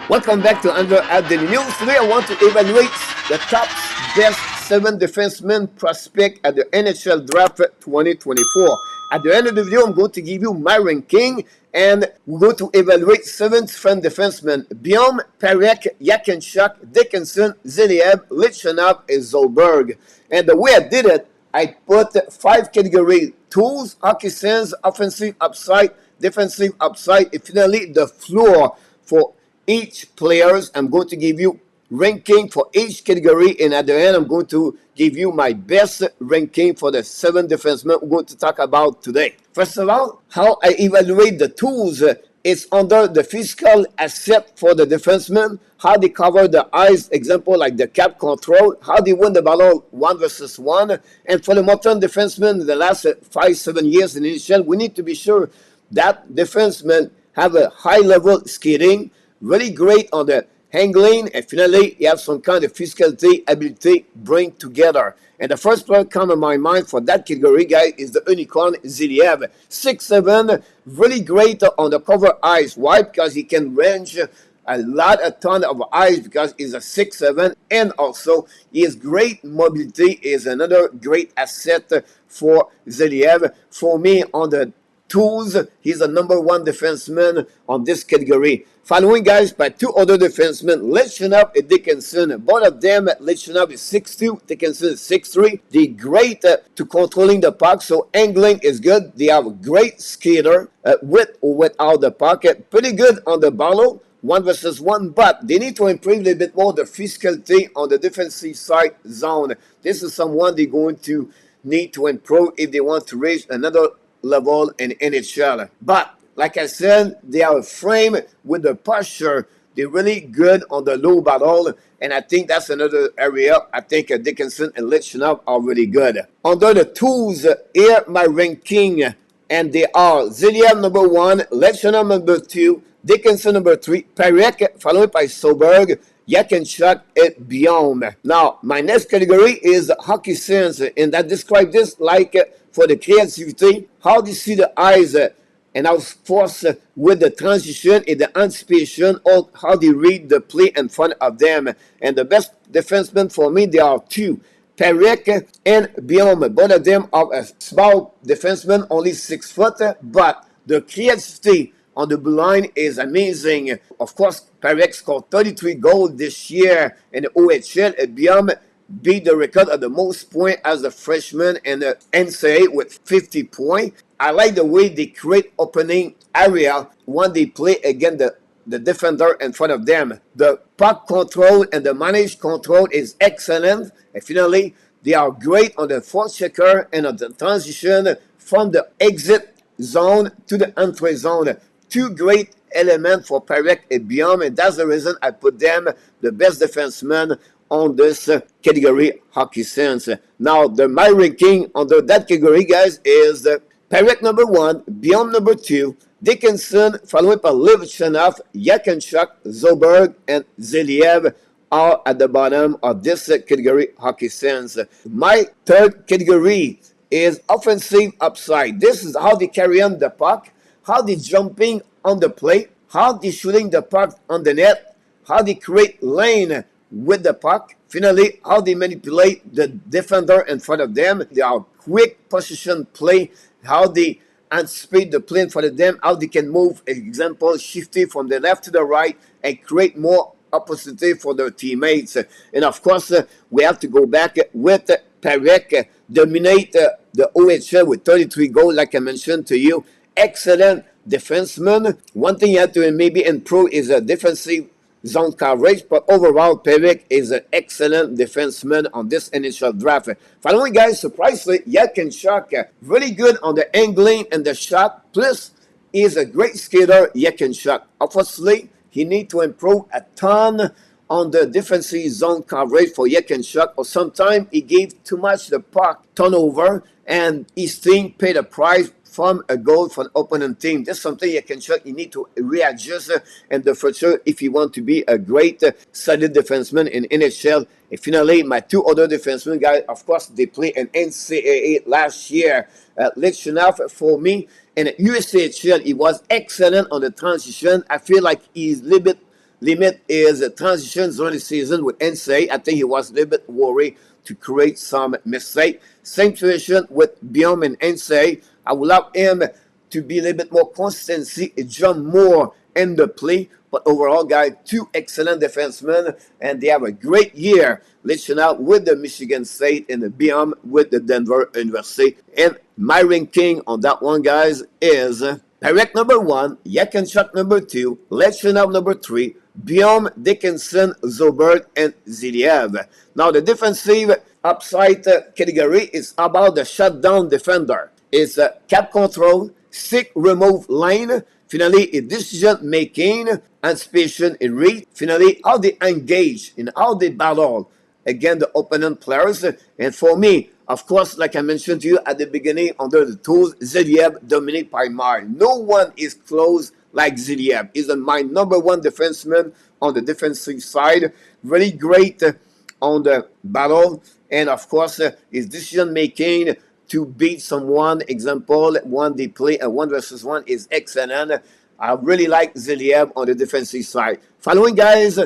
Welcome back to Habs Daily News. Today I want to evaluate the top best 7 defensemen prospect at the NHL Draft 2024. At the end of the video, I'm going to give you my ranking and we're going to evaluate 7 different defensemen. Biom, Parek, Yakinchuk, Dickinson, Zeliev, Lichenov, and Zolberg. And the way I did it, I put 5 categories: tools, hockey sense, offensive upside, defensive upside, and finally the floor for each players. I'm going to give you ranking for each category, and at the end I'm going to give you my best ranking for the 7 defensemen we're going to talk about today. First of all, how I evaluate the tools is under the physical asset for the defenseman, how they cover the ice, example like the cap control, how they win the battle 1 versus 1. And for the modern defenseman in the last 5-7 years in the NHL, we need to be sure that defensemen have a high level skating, really great on the handling, and finally you have some kind of physicality, ability bring together. And the first player come in my mind for that category, guy, is the unicorn Zeliev. 6'7", really great on the cover ice. Why? Because he can range a ton of ice because he's a 6'7", and also his great mobility is another great asset for Zeliev. For me, on the tools, he's the #1 defenseman on this category. Following, guys, by 2 other defensemen, Lichenov and Dickinson. Both of them, Lichenov is 6'2", Dickinson is 6'3". They're great to controlling the puck, so angling is good. They have a great skater with or without the puck. Pretty good on the battle, 1 versus 1, but they need to improve a little bit more the physicality on the defensive side zone. This is someone they're going to need to improve if they want to reach another level in NHL. But like I said, they are a frame with the posture. They're really good on the low battle, and I think that's another area. I think Dickinson and Lichenov are really good. Under the tools, here my ranking, and they are Zeliev #1, Lichenov #2, Dickinson #3, Parek followed by Zolberg, Yakinchuk, and Biom. Now, my next category is hockey sense, and I describe this like for the creativity, how do you see the eyes and how force with the transition and the anticipation, or how they read the play in front of them. And the best defensemen for me, there are 2. Parek and Biom. Both of them are a small defenseman, only 6 foot, but the creativity on the blue line is amazing. Of course, Parek scored 33 goals this year in the OHL. Biom beat the record of the most points as a freshman in the NCAA with 50 points. I like the way they create opening area when they play against the defender in front of them. The puck control and the managed control is excellent. And finally, they are great on the forechecker and on the transition from the exit zone to the entry zone. 2 great elements for Parek and Biom, and that's the reason I put them the best defenseman on this category, hockey sense. Now, my ranking under that category, guys, is Parek #1, Biom #2, Dickinson, followed by Lichenov, Yakinchuk, Zolberg, and Zeliev are at the bottom of this category, hockey sense. My third category is offensive upside. This is how they carry on the puck, how they jumping on the plate, how they shooting the puck on the net, how they create lane with the puck, finally how they manipulate the defender in front of them. They are quick position play, how they anticipate the play in front of them, how they can move, example, shifty from the left to the right and create more opportunity for their teammates. And of course, we have to go back with Parek, dominate the OHL with 33 goals, like I mentioned to you. Excellent defenseman. One thing you have to maybe improve is a defensive zone coverage, but overall, Parek is an excellent defenseman on this NHL draft. Finally, guys, surprisingly, Yakinchuk, really good on the angling and the shot, plus he's a great skater, Yakinchuk. Obviously, he needs to improve a ton on the defensive zone coverage for Yakinchuk, or sometimes he gave too much the puck turnover, and his team paid a price from a goal for an opponent team. That's something you need to readjust in the future if you want to be a great, solid defenseman in NHL. And finally, my 2 other defensemen, guys, of course, they played in NCAA last year. Lichenov, for me, in USHL, he was excellent on the transition. I feel like he's a little bit limit his transitions during the season with NCAA. I think he was a little bit worried to create some mistake. Same situation with Biom and NCAA. I would love him to be a little bit more consistency, jump more in the play. But overall, guys, two excellent defensemen, and they have a great year reaching out with the Michigan State and the Biom with the Denver University. And my ranking on that one, guys, is Perek number 1, Yakenchuk number 2, Lechenov number 3, Biom, Dickinson, Zobert, and Ziliev. Now, the defensive upside category is about the shutdown defender. It's cap control, stick remove line, finally, a decision making, anticipation in read, finally, how they engage and how they battle against the opponent players. And for me, of course, like I mentioned to you at the beginning, under the tools, Ziliev, Dominic Paimar. No one is close like Ziliev. He's my number 1 defenseman on the defensive side. Really great on the battle. And of course, his decision making to beat someone, example, one they play a 1-versus-1 is excellent. I really like Ziliev on the defensive side. Following, guys,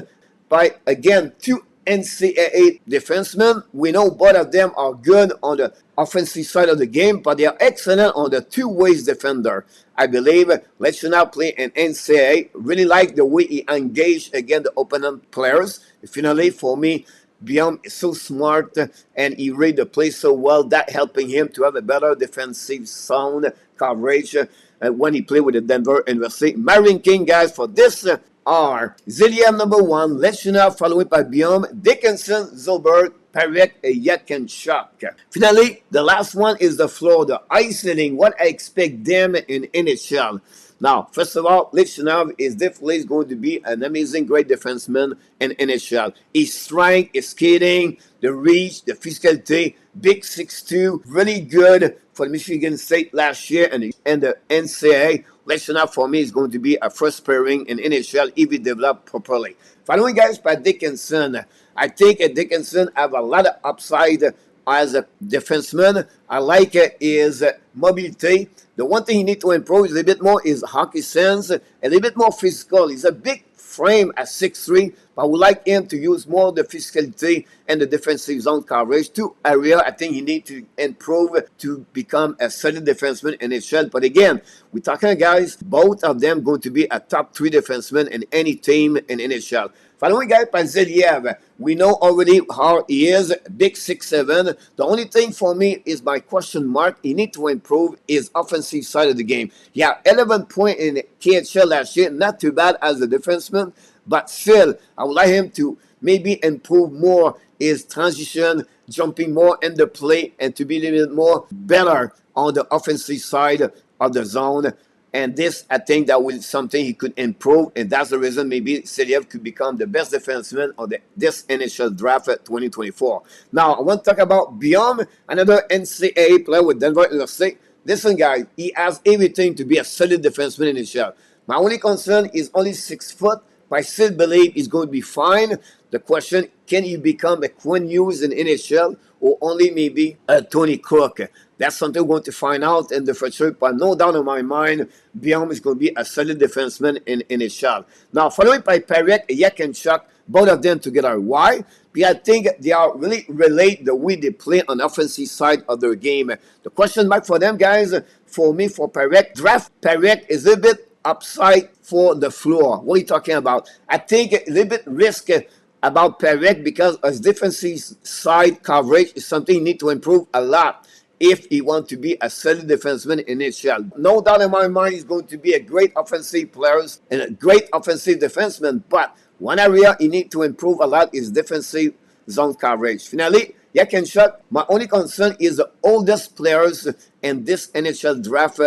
by again 2 NCAA defensemen. We know both of them are good on the offensive side of the game, but they are excellent on the two-ways defender. I believe let's now play an NCAA. Really like the way he engaged against the opponent players. Finally, for me, Biom is so smart and he read the play so well, that helping him to have a better defensive sound coverage when he played with the Denver University. My ranking, guys, for this are Ziliev number 1, Lechenov followed by Biom, Dickinson, Zobert, Perek, Yakenchuk. Finally, the last one is the floor, the ice hitting, what I expect them in NHL. Now, first of all, Lechenov is definitely going to be an amazing, great defenseman in NHL. His strength, his skating, the reach, the physicality, big 6'2", really good for Michigan State last year and the NCAA. Lechenov, for me, is going to be a first pairing in NHL if he developed properly. Following, guys, by Dickinson. I think Dickinson have a lot of upside as a defenseman. I like his mobility. The one thing he needs to improve is a little bit more his hockey sense, a little bit more physical. He's a big frame at 6'3", but I would like him to use more of the physicality and the defensive zone coverage. 2 areas I think he needs to improve to become a solid defenseman in NHL. But again, we're talking, guys, both of them going to be a top 3 defenseman in any team in NHL. Following, guy, by Ziliev, we know already how he is, big 6'7". The only thing for me is my question mark. He needs to improve his offensive side of the game. Yeah, 11 points in KHL last year, not too bad as a defenseman, but still, I would like him to maybe improve more his transition, jumping more in the play, and to be a little bit more better on the offensive side of the zone. And this, I think, that will be something he could improve, and that's the reason maybe Ziliev could become the best defenseman of this NHL Draft 2024. Now, I want to talk about Biom, another NCAA player with Denver University. Listen, guys, he has everything to be a solid defenseman in NHL. My only concern is only 6 foot, but I still believe he's going to be fine. The question, can he become a Quinn Hughes in NHL or only maybe a Tony Cook? That's something we're going to find out in the future, but no doubt in my mind, Biom is going to be a solid defenseman in NHL. Now, following by Perek, Yakenchuk, both of them together. Why? Because I think they are really relate the way they play on the offensive side of their game. The question mark for them, guys, for me, for Perek, draft Perek is a bit upside for the floor. What are you talking about? I think a little bit risky about Perek because his defensive side coverage is something he needs to improve a lot if he wants to be a solid defenseman in NHL. No doubt in my mind he's going to be a great offensive player and a great offensive defenseman, but one area he needs to improve a lot is defensive zone coverage. Finally, Yakenchuk, my only concern is the oldest players in this NHL draft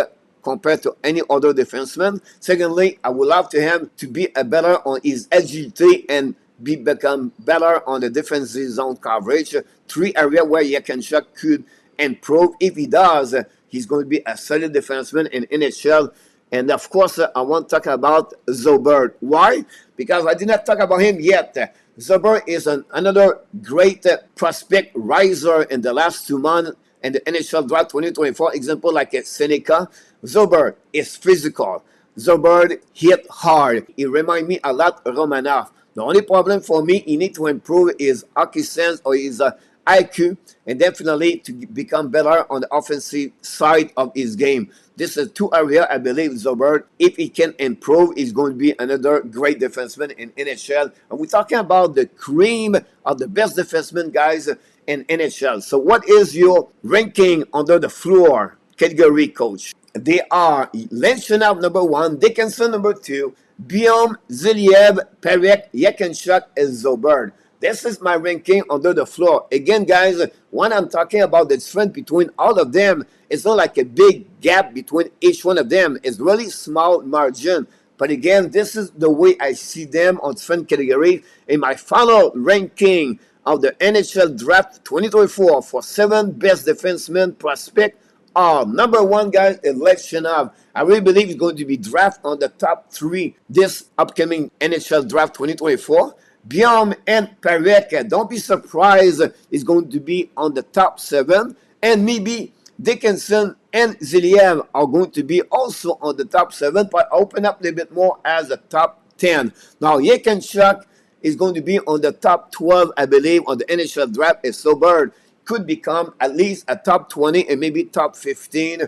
compared to any other defenseman. Secondly, I would love to him to be a better on his agility and become better on the defensive zone coverage. 3 areas where Yakenchuk could improve. If he does, he's going to be a solid defenseman in NHL. And of course, I want to talk about Zobert. Why? Because I did not talk about him yet. Zobert is another great prospect riser in the last 2 months in the NHL Draft 2024. Example like Seneca. Zobert is physical. Zuber hit hard. He remind me a lot of Romanov. The only problem for me, he need to improve his hockey sense or his IQ, and definitely to become better on the offensive side of his game. This is two areas I believe Zuber, if he can improve, is going to be another great defenseman in NHL. And we're talking about the cream of the best defensemen, guys, in NHL. So what is your ranking under the floor category, coach? They are Lenshunov number 1, Dickinson number 2, Biom, Ziliev, Perek, Yekenchuk, and Zobert. This is my ranking under the floor. Again, guys, when I'm talking about the strength between all of them, it's not like a big gap between each one of them. It's really small margin. But again, this is the way I see them on strength category. In my final ranking of the NHL Draft 2024 for 7 best defensemen prospect, number 1, guys, election of. I really believe he's going to be drafted on the top 3 this upcoming NHL Draft 2024. Biom and Perek, don't be surprised, is going to be on the top 7. And maybe Dickinson and Ziliev are going to be also on the top 7, but open up a little bit more as a top 10. Now, Yekenchuk is going to be on the top 12, I believe, on the NHL Draft. If Sobert could become at least a top 20 and maybe top 15.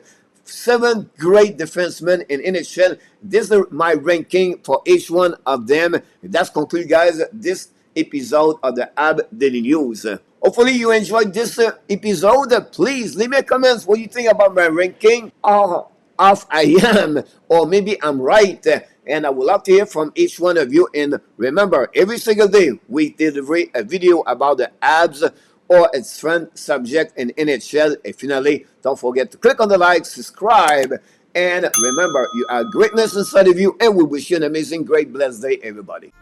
7 great defensemen in NHL. This is my ranking for each one of them. That's complete, guys, this episode of the Habs Daily News. Hopefully you enjoyed this episode. Please leave me comments what you think about my ranking, how off I am, or maybe I'm right. And I would love to hear from each one of you. And remember, every single day we deliver a video about the Habs or its friend subject in NHL. And finally, don't forget to click on the like, subscribe, and remember, you are greatness inside of you, and we wish you an amazing, great, blessed day, everybody.